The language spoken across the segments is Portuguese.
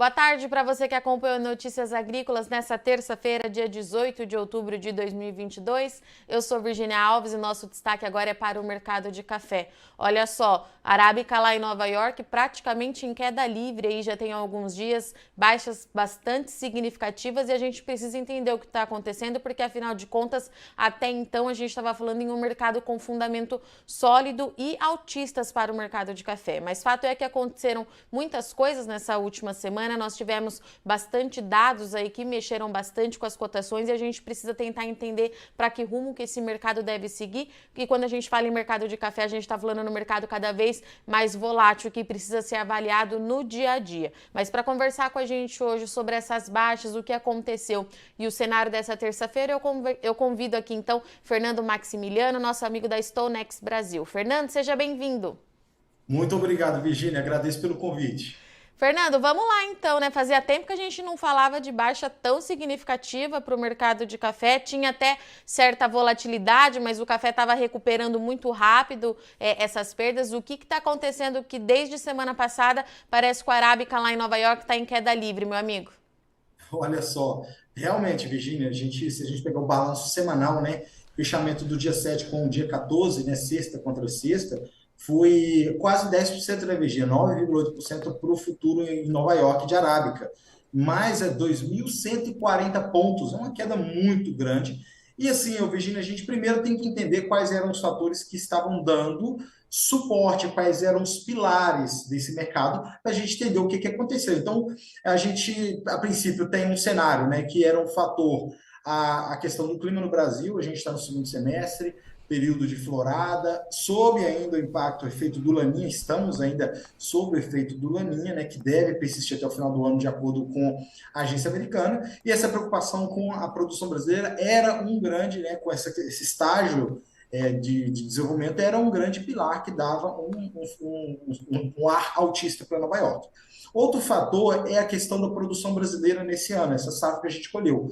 Boa tarde para você que acompanha Notícias Agrícolas nessa terça-feira, dia 18 de outubro de 2022. Eu sou Virginia Alves e nosso destaque agora é para o mercado de café. Olha só, arábica lá em Nova York praticamente em queda livre, aí já tem alguns dias, baixas bastante significativas e a gente precisa entender o que está acontecendo porque afinal de contas, até então a gente estava falando em um mercado com fundamento sólido e altistas para o mercado de café. Mas fato é que aconteceram muitas coisas nessa última semana. Nós tivemos bastante dados aí que mexeram bastante com as cotações e a gente precisa tentar entender para que rumo que esse mercado deve seguir. E quando a gente fala em mercado de café, a gente está falando no mercado cada vez mais volátil, que precisa ser avaliado no dia a dia. Mas para conversar com a gente hoje sobre essas baixas, o que aconteceu e o cenário dessa terça-feira, eu convido aqui então Fernando Maximiliano, nosso amigo da StoneX Brasil. Fernando, seja bem-vindo. Muito obrigado, Virginia. Agradeço pelo convite. Fernando, vamos lá então, né? Fazia tempo que a gente não falava de baixa tão significativa para o mercado de café. Tinha até certa volatilidade, mas o café estava recuperando muito rápido essas perdas. O que está acontecendo que desde semana passada parece que o arábica lá em Nova York está em queda livre, meu amigo? Olha só, realmente, Virginia, se a gente pegar o balanço semanal, né, fechamento do dia 7 com o dia 14, né, sexta contra sexta, foi quase 10%, né, Virginia? 9,8% para o futuro em Nova York de Arábica. Mais é 2.140 pontos, é uma queda muito grande. E assim, Virginia, a gente primeiro tem que entender quais eram os fatores que estavam dando suporte, quais eram os pilares desse mercado, para a gente entender o que aconteceu. Então, a gente, a princípio, tem um cenário, né, que era um fator, a questão do clima no Brasil, a gente está no segundo semestre, período de florada, sob ainda o impacto, o efeito do Laninha, estamos ainda sob o efeito do Laninha, né, que deve persistir até o final do ano, de acordo com a agência americana, e essa preocupação com a produção brasileira era um grande, né, com esse estágio de desenvolvimento, era um grande pilar que dava um ar altista para Nova York. Outro fator é a questão da produção brasileira nesse ano, essa safra que a gente colheu.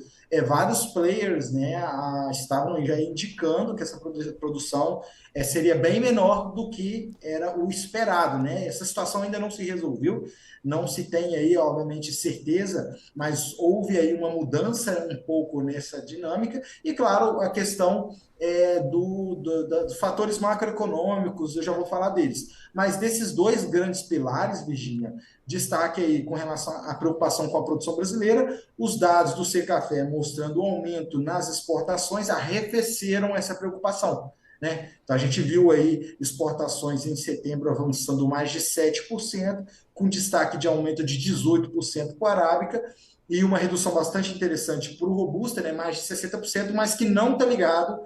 Vários players, né, estavam já indicando que essa produção seria bem menor do que era o esperado, né? Essa situação ainda não se resolveu, não se tem aí, obviamente, certeza, mas houve aí uma mudança um pouco nessa dinâmica e, claro, a questão dos fatores macroeconômicos, eu já vou falar deles. Mas desses dois grandes pilares, Virginia, destaque aí com relação à preocupação com a produção brasileira, os dados do Secafé mostrando o aumento nas exportações arrefeceram essa preocupação. Né? Então a gente viu aí exportações em setembro avançando mais de 7%, com destaque de aumento de 18% para a Arábica, e uma redução bastante interessante para o Robusta, né? Mais de 60%, mas que não está ligado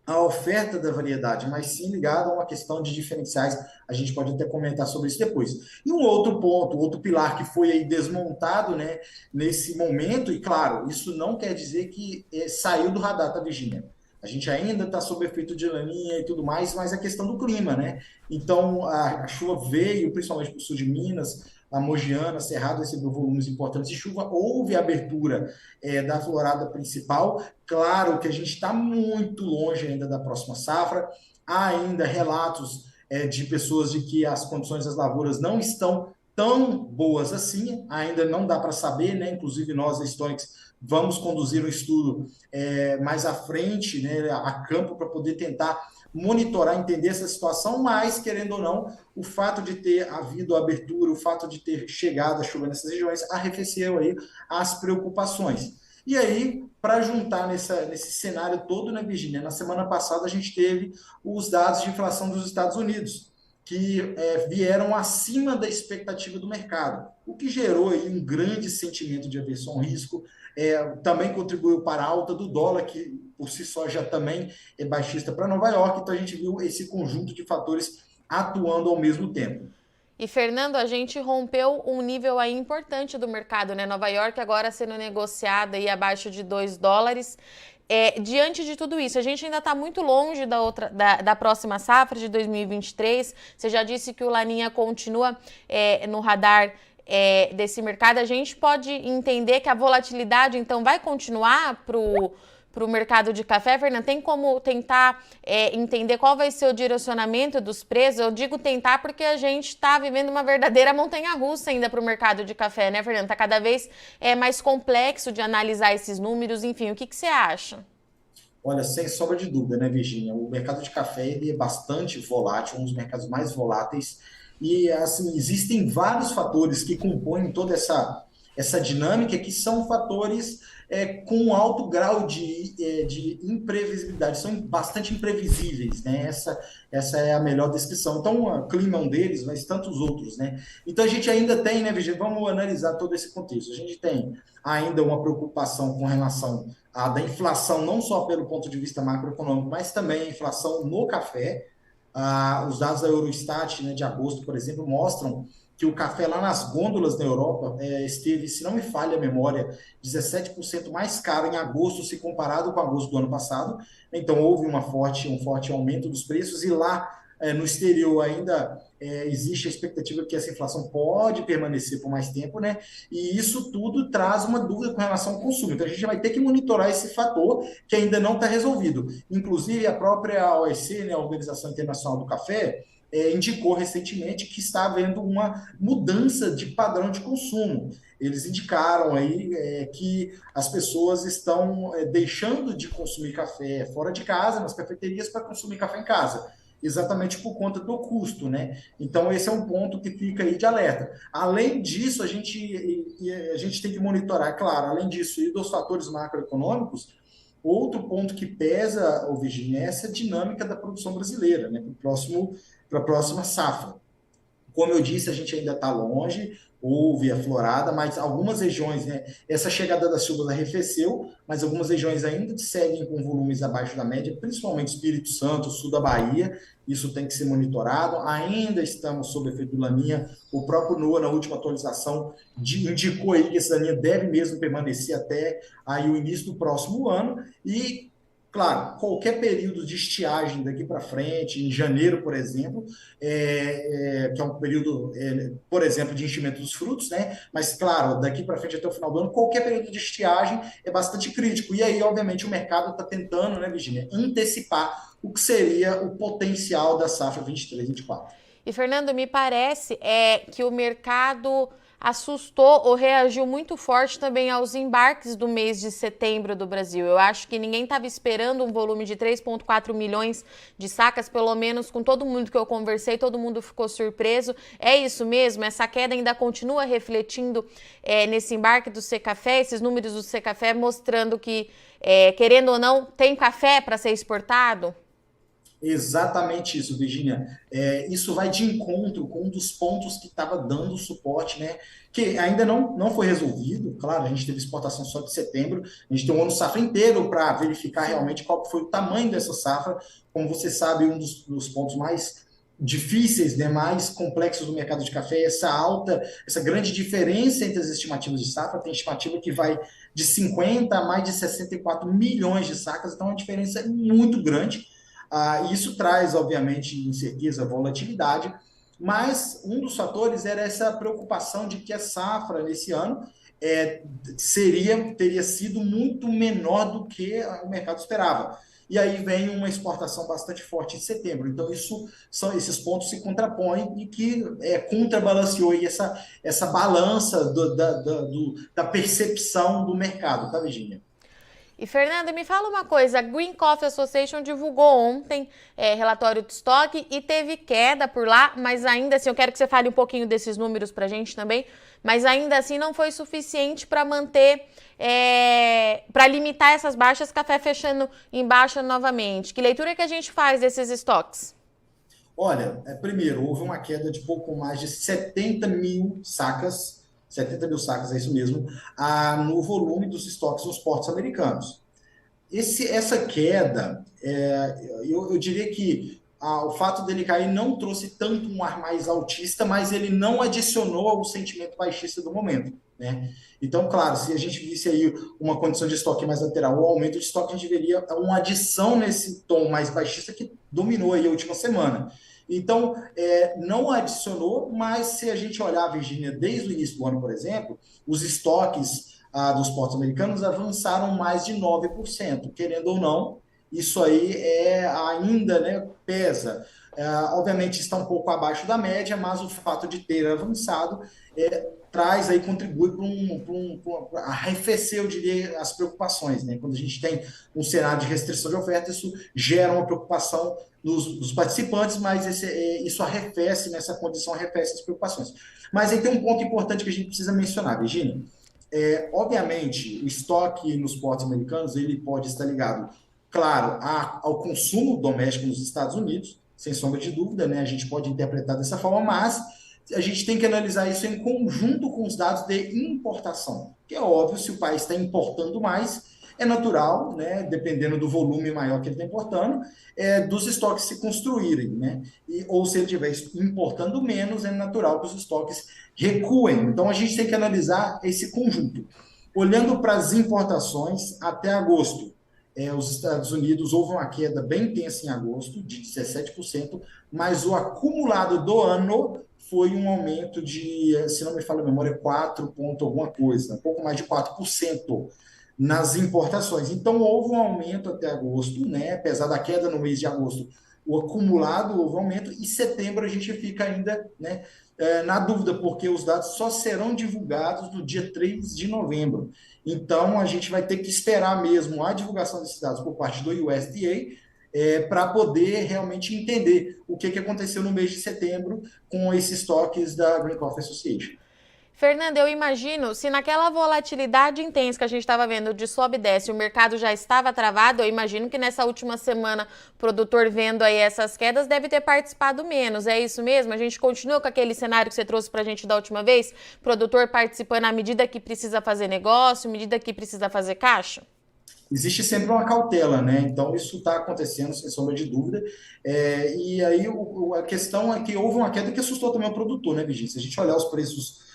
a oferta da variedade, mas sim ligado a uma questão de diferenciais. A gente pode até comentar sobre isso depois. E um outro ponto, outro pilar que foi aí desmontado, né, nesse momento, e claro, isso não quer dizer que saiu do radar, tá, Virginia? A gente ainda está sob efeito de laninha e tudo mais, mas a questão do clima, né? Então, a chuva veio, principalmente para o sul de Minas, a Mogiana, Cerrado recebeu volumes importantes de chuva, houve abertura da florada principal. Claro que a gente está muito longe ainda da próxima safra, há ainda relatos de pessoas de que as condições das lavouras não estão tão boas assim, ainda não dá para saber, né? Inclusive nós da Stonex vamos conduzir um estudo mais à frente, né, a campo, para poder tentar monitorar, entender essa situação, mas, querendo ou não, o fato de ter havido abertura, o fato de ter chegado a chuva nessas regiões, arrefeceu aí as preocupações. E aí, para juntar nesse cenário todo, né, Virginia, na semana passada a gente teve os dados de inflação dos Estados Unidos, que vieram acima da expectativa do mercado, o que gerou aí um grande sentimento de aversão ao risco, também contribuiu para a alta do dólar, que por si só já também é baixista para Nova York, então a gente viu esse conjunto de fatores atuando ao mesmo tempo. E, Fernando, a gente rompeu um nível aí importante do mercado, né? Nova York agora sendo negociada aí abaixo de US$ 2. Diante de tudo isso, a gente ainda está muito longe da próxima safra de 2023. Você já disse que o Laninha continua no radar desse mercado. A gente pode entender que a volatilidade, então, vai continuar o mercado de café, Fernando, tem como tentar entender qual vai ser o direcionamento dos preços? Eu digo tentar porque a gente está vivendo uma verdadeira montanha-russa ainda para o mercado de café, né, Fernando? Está cada vez mais complexo de analisar esses números, enfim, o que você acha? Olha, sem sombra de dúvida, né, Virginia? O mercado de café ele é bastante volátil, um dos mercados mais voláteis. E, assim, existem vários fatores que compõem toda essa dinâmica, que são fatores com alto grau de imprevisibilidade, são bastante imprevisíveis, né? Essa é a melhor descrição. Então, o clima é um deles, mas tantos outros, né? Então, a gente ainda tem, né, Virginia? Vamos analisar todo esse contexto. A gente tem ainda uma preocupação com relação da inflação, não só pelo ponto de vista macroeconômico, mas também a inflação no café. Os dados da Eurostat, né, de agosto, por exemplo, mostram que o café lá nas gôndolas na Europa esteve, se não me falha a memória, 17% mais caro em agosto se comparado com agosto do ano passado. Então houve um forte aumento dos preços e lá no exterior ainda existe a expectativa que essa inflação pode permanecer por mais tempo, né? E isso tudo traz uma dúvida com relação ao consumo. Então a gente vai ter que monitorar esse fator que ainda não está resolvido. Inclusive a própria OEC, né, a Organização Internacional do Café, indicou recentemente que está havendo uma mudança de padrão de consumo. Eles indicaram aí que as pessoas estão deixando de consumir café fora de casa, nas cafeterias, para consumir café em casa, exatamente por conta do custo, né? Então, esse é um ponto que fica aí de alerta. Além disso, a gente tem que monitorar, claro, além disso e dos fatores macroeconômicos, outro ponto que pesa, Virginia, é essa dinâmica da produção brasileira, né? Para a próxima safra. Como eu disse, a gente ainda está longe, houve a florada, mas algumas regiões, né, essa chegada das chuvas arrefeceu, mas algumas regiões ainda seguem com volumes abaixo da média, principalmente Espírito Santo, sul da Bahia, isso tem que ser monitorado. Ainda estamos sob efeito do Laninha, o próprio NOAA, na última atualização, indicou aí que essa Laninha deve mesmo permanecer até aí o início do próximo ano, e claro, qualquer período de estiagem daqui para frente, em janeiro, por exemplo, que é um período, por exemplo, de enchimento dos frutos, né? Mas, claro, daqui para frente até o final do ano, qualquer período de estiagem é bastante crítico. E aí, obviamente, o mercado está tentando, né, Virginia, antecipar o que seria o potencial da safra 23-24. E, Fernando, me parece que o mercado assustou ou reagiu muito forte também aos embarques do mês de setembro do Brasil. Eu acho que ninguém estava esperando um volume de 3,4 milhões de sacas, pelo menos com todo mundo que eu conversei, todo mundo ficou surpreso. É isso mesmo? Essa queda ainda continua refletindo nesse embarque do Secafé, esses números do Secafé mostrando que, querendo ou não, tem café para ser exportado? Exatamente isso, Virginia. Isso vai de encontro com um dos pontos que estava dando suporte, né? Que ainda não foi resolvido. Claro, a gente teve exportação só de setembro, a gente tem um ano safra inteiro para verificar realmente qual foi o tamanho dessa safra. Como você sabe, um dos pontos mais difíceis, né, mais complexos do mercado de café é essa grande diferença entre as estimativas de safra. Tem estimativa que vai de 50 a mais de 64 milhões de sacas, então a diferença é muito grande. Isso traz, obviamente, incerteza, volatilidade, mas um dos fatores era essa preocupação de que a safra nesse ano teria sido muito menor do que o mercado esperava. E aí vem uma exportação bastante forte em setembro. Então, esses pontos se contrapõem e que contrabalanceou aí essa balança da percepção do mercado, tá, Virginia? E, Fernanda, me fala uma coisa, a Green Coffee Association divulgou ontem relatório de estoque e teve queda por lá, mas ainda assim, eu quero que você fale um pouquinho desses números pra gente também, mas ainda assim não foi suficiente para manter, para limitar essas baixas, café fechando em baixa novamente. Que leitura que a gente faz desses estoques? Olha, primeiro, houve uma queda de pouco mais de 70 mil sacas, é isso mesmo, no volume dos estoques nos portos americanos. Essa queda, eu diria que o fato dele cair não trouxe tanto um ar mais altista, mas ele não adicionou ao sentimento baixista do momento, né? Então, claro, se a gente visse aí uma condição de estoque mais lateral, o aumento de estoque, a gente veria uma adição nesse tom mais baixista que dominou aí a última semana. Então, não adicionou, mas se a gente olhar, Virginia, desde o início do ano, por exemplo, os estoques dos portos americanos avançaram mais de 9%. Querendo ou não, isso aí ainda, né, pesa. Obviamente está um pouco abaixo da média, mas o fato de ter avançado traz aí, contribui para arrefecer, eu diria, as preocupações, né? Quando a gente tem um cenário de restrição de oferta, isso gera uma preocupação dos participantes, mas isso arrefece, nessa condição, arrefece as preocupações. Mas aí tem um ponto importante que a gente precisa mencionar, Virginia. Obviamente, o estoque nos portos americanos ele pode estar ligado, claro, ao consumo doméstico nos Estados Unidos, sem sombra de dúvida, né? A gente pode interpretar dessa forma, mas a gente tem que analisar isso em conjunto com os dados de importação, que é óbvio, se o país está importando mais, é natural, né, dependendo do volume maior que ele está importando, dos estoques se construírem, né? Ou se ele estiver importando menos, é natural que os estoques recuem. Então a gente tem que analisar esse conjunto. Olhando para as importações, até agosto, os Estados Unidos houve uma queda bem intensa em agosto, de 17%, mas o acumulado do ano foi um aumento de, se não me falha a memória, 4 ponto alguma coisa, um pouco mais de 4% nas importações. Então, houve um aumento até agosto, né? Apesar da queda no mês de agosto, o acumulado houve um aumento, e setembro a gente fica ainda, né, na dúvida, porque os dados só serão divulgados no dia 3 de novembro. Então, a gente vai ter que esperar mesmo a divulgação desses dados por parte do USDA, para poder realmente entender o que aconteceu no mês de setembro com esses estoques da Green Coffee Association. Fernanda, eu imagino, se naquela volatilidade intensa que a gente estava vendo de sobe e desce, o mercado já estava travado, eu imagino que nessa última semana o produtor vendo aí essas quedas deve ter participado menos, é isso mesmo? A gente continua com aquele cenário que você trouxe para a gente da última vez? Produtor participando à medida que precisa fazer negócio, à medida que precisa fazer caixa? Existe sempre uma cautela, né? Então, isso está acontecendo, sem sombra de dúvida. E aí, a questão é que houve uma queda que assustou também o produtor, né, Virginia? Se a gente olhar os preços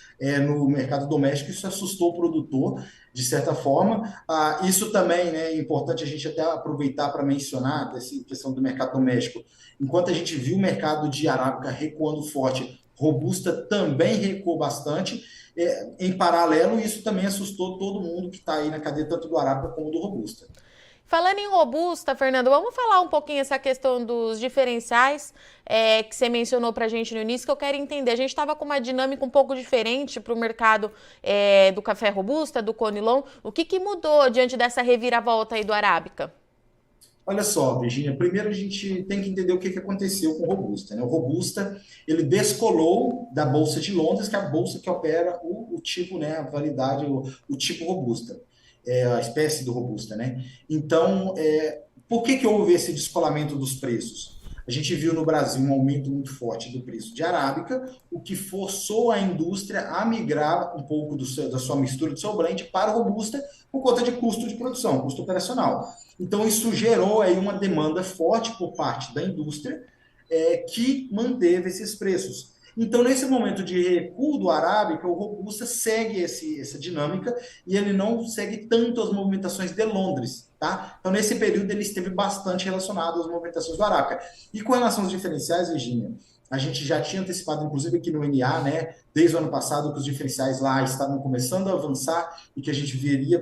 no mercado doméstico, isso assustou o produtor, de certa forma. Isso também, né, é importante a gente até aproveitar para mencionar, essa questão do mercado doméstico. Enquanto a gente viu o mercado de arábica recuando forte, robusta também recuou bastante. Em paralelo, isso também assustou todo mundo que está aí na cadeia, tanto do arábica como do robusta. Falando em robusta, Fernando, vamos falar um pouquinho essa questão dos diferenciais que você mencionou para a gente no início, que eu quero entender. A gente estava com uma dinâmica um pouco diferente para o mercado do café robusta, do Conilon. O que mudou diante dessa reviravolta aí do arábica? Olha só, Virginia, primeiro a gente tem que entender o que aconteceu com o Robusta, né? O Robusta, ele descolou da Bolsa de Londres, que é a bolsa que opera o tipo, né, a validade, o tipo Robusta, a espécie do Robusta, né? Então, por que houve esse descolamento dos preços? A gente viu no Brasil um aumento muito forte do preço de arábica, o que forçou a indústria a migrar um pouco da sua mistura, do seu blend para o Robusta, por conta de custo de produção, custo operacional. Então, isso gerou aí uma demanda forte por parte da indústria, que manteve esses preços. Então, nesse momento de recuo do arábica, o robusta segue essa dinâmica e ele não segue tanto as movimentações de Londres, tá? Então, nesse período, ele esteve bastante relacionado às movimentações do arábica. E com relação aos diferenciais, Virginia, a gente já tinha antecipado, inclusive aqui no NA, né, desde o ano passado, que os diferenciais lá estavam começando a avançar e que a gente veria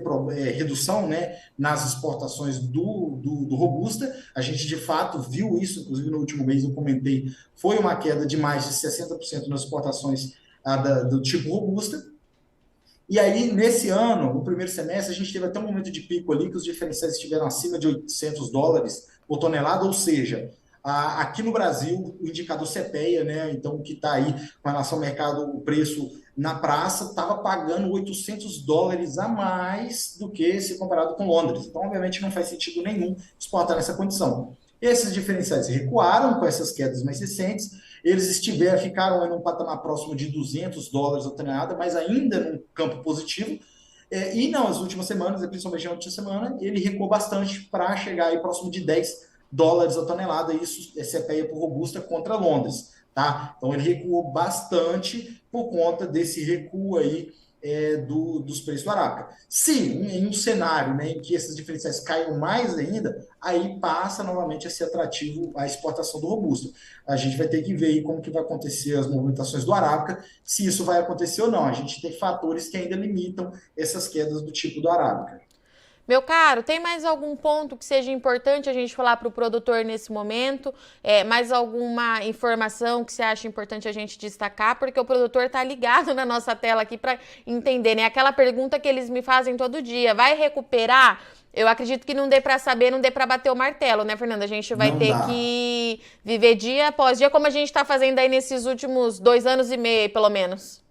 redução, né, nas exportações do Robusta. A gente, de fato, viu isso, inclusive no último mês eu comentei, foi uma queda de mais de 60% nas exportações do tipo Robusta. E aí, nesse ano, no primeiro semestre, a gente teve até um momento de pico ali que os diferenciais estiveram acima de $800 por tonelada, ou seja, aqui no Brasil, o indicador CPEA, né, então o que está aí com relação ao mercado, o preço na praça, estava pagando $800 a mais do que se comparado com Londres. Então, obviamente, não faz sentido nenhum exportar nessa condição. Esses diferenciais recuaram com essas quedas mais recentes, eles ficaram em um patamar próximo de $200 a tonelada, mas ainda num campo positivo. E nas últimas semanas, principalmente na última semana, ele recuou bastante para chegar aí próximo de $10 a tonelada. Isso é CPEA por robusta contra Londres, tá? Então ele recuou bastante por conta desse recuo aí dos preços do Arábica. Se em um cenário, né, em que esses diferenciais caiam mais ainda, aí passa novamente a ser atrativo a exportação do Robusto. A gente vai ter que ver aí como que vai acontecer as movimentações do Arábica, se isso vai acontecer ou não. A gente tem fatores que ainda limitam essas quedas do tipo do Arábica. Meu caro, tem mais algum ponto que seja importante a gente falar para o produtor nesse momento? Mais alguma informação que você acha importante a gente destacar? Porque o produtor está ligado na nossa tela aqui para entender, né? Aquela pergunta que eles me fazem todo dia: vai recuperar? Eu acredito que não dê para saber, não dê para bater o martelo, né, Fernanda? A gente vai Não ter dá. que viver dia após dia, como a gente está fazendo aí nesses últimos 2 anos e meio, pelo menos.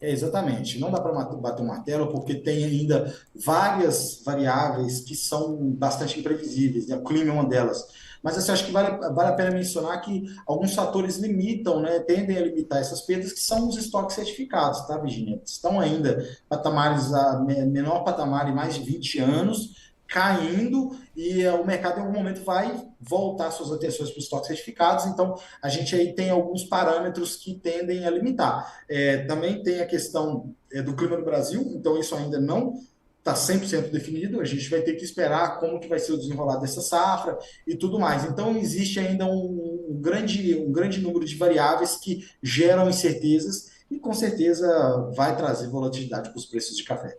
Exatamente. Não dá para bater o martelo porque tem ainda várias variáveis que são bastante imprevisíveis, né? O clima é uma delas. Mas assim, acho que vale a pena mencionar que alguns fatores limitam, né, tendem a limitar essas perdas, que são os estoques certificados, tá, Virginia? Estão ainda patamares, a menor patamar em mais de 20 anos, caindo, e o mercado em algum momento vai voltar suas atenções para os estoques certificados, então a gente aí tem alguns parâmetros que tendem a limitar. Também tem a questão do clima no Brasil, então isso ainda não está 100% definido, a gente vai ter que esperar como que vai ser o desenrolar dessa safra e tudo mais. Então existe ainda um grande número de variáveis que geram incertezas e com certeza vai trazer volatilidade para os preços de café.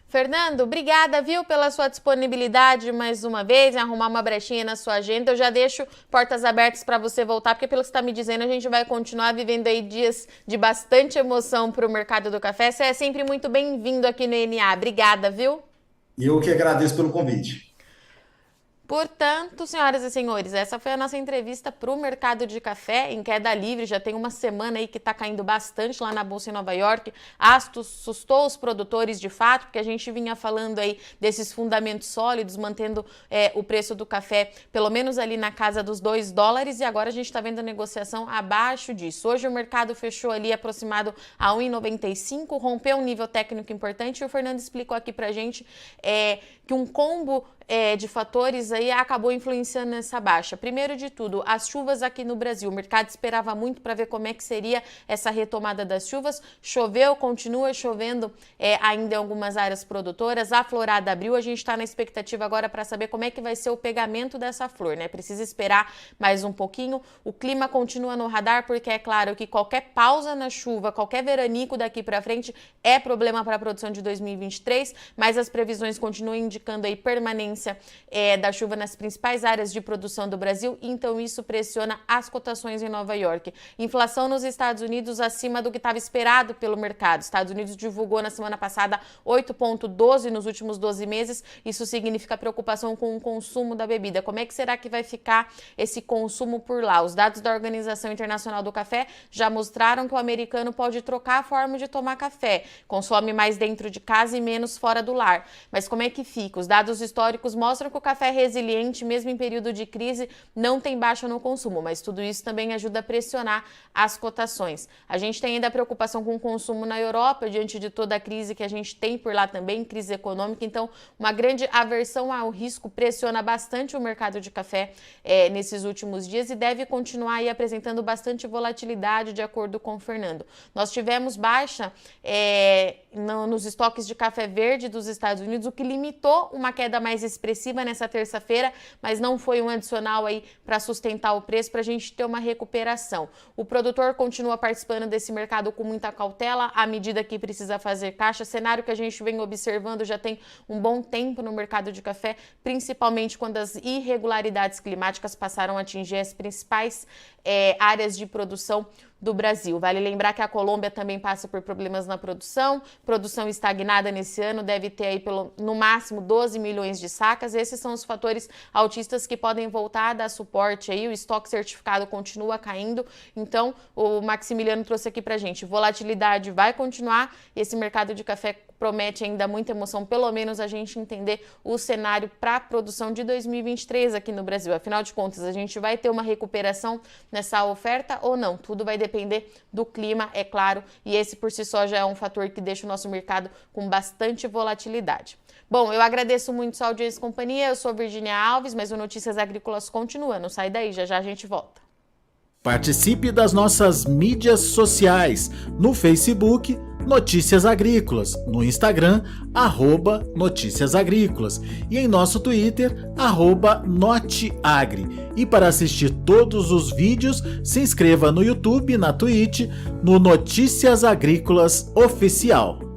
Fernando, obrigada, viu, pela sua disponibilidade mais uma vez, em arrumar uma brechinha na sua agenda. Eu já deixo portas abertas para você voltar, porque pelo que você está me dizendo, a gente vai continuar vivendo aí dias de bastante emoção para o mercado do café. Você é sempre muito bem-vindo aqui no NA. Obrigada, viu? E eu que agradeço pelo convite. Portanto, senhoras e senhores, essa foi a nossa entrevista para o mercado de café em queda livre. Já tem uma semana aí que está caindo bastante lá na Bolsa em Nova York. Assustou os produtores de fato, porque a gente vinha falando aí desses fundamentos sólidos, mantendo o preço do café pelo menos ali na casa dos $2, e agora a gente está vendo a negociação abaixo disso. Hoje o mercado fechou ali aproximado a 1,95, rompeu um nível técnico importante, e o Fernando explicou aqui para a gente que um combo de fatores aí acabou influenciando nessa baixa. Primeiro de tudo, as chuvas aqui no Brasil. O mercado esperava muito para ver como é que seria essa retomada das chuvas. Choveu, continua chovendo ainda em algumas áreas produtoras. A florada abriu, a gente está na expectativa agora para saber como é que vai ser o pegamento dessa flor, né? Precisa esperar mais um pouquinho. O clima continua no radar, porque é claro que qualquer pausa na chuva, qualquer veranico daqui para frente é problema para a produção de 2023, mas as previsões continuam indicando aí permanência da chuva nas principais áreas de produção do Brasil, então isso pressiona as cotações em Nova York. Inflação nos Estados Unidos acima do que estava esperado pelo mercado. Estados Unidos divulgou na semana passada 8,12 nos últimos 12 meses, isso significa preocupação com o consumo da bebida. Como é que será que vai ficar esse consumo por lá? Os dados da Organização Internacional do Café já mostraram que o americano pode trocar a forma de tomar café, consome mais dentro de casa e menos fora do lar. Mas como é que fica? Os dados históricos mostram que o café resiliente, mesmo em período de crise, não tem baixa no consumo, mas tudo isso também ajuda a pressionar as cotações. A gente tem ainda a preocupação com o consumo na Europa, diante de toda a crise que a gente tem por lá também, crise econômica, então uma grande aversão ao risco pressiona bastante o mercado de café nesses últimos dias e deve continuar aí apresentando bastante volatilidade, de acordo com o Fernando. Nós tivemos baixa nos estoques de café verde dos Estados Unidos, o que limitou uma queda mais expressiva nessa terça-feira, mas não foi um adicional aí para sustentar o preço, para a gente ter uma recuperação. O produtor continua participando desse mercado com muita cautela, à medida que precisa fazer caixa, cenário que a gente vem observando já tem um bom tempo no mercado de café, principalmente quando as irregularidades climáticas passaram a atingir as principais áreas de produção do Brasil. Vale lembrar que a Colômbia também passa por problemas na produção estagnada nesse ano, deve ter aí no máximo 12 milhões de sacas. Esses são os fatores altistas que podem voltar a dar suporte aí, o estoque certificado continua caindo, então o Maximiliano trouxe aqui pra gente, volatilidade vai continuar e esse mercado de café promete ainda muita emoção, pelo menos a gente entender o cenário para a produção de 2023 aqui no Brasil. Afinal de contas, a gente vai ter uma recuperação nessa oferta ou não? Tudo vai depender do clima, é claro, e esse por si só já é um fator que deixa o nosso mercado com bastante volatilidade. Bom, eu agradeço muito sua audiência e companhia, eu sou Virginia Alves, mas o Notícias Agrícolas continua, não sai daí, já já a gente volta. Participe das nossas mídias sociais, no Facebook, Notícias Agrícolas, no Instagram, @Notícias Agrícolas e em nosso Twitter, @Noteagri. E para assistir todos os vídeos, se inscreva no YouTube, na Twitch, no Notícias Agrícolas Oficial.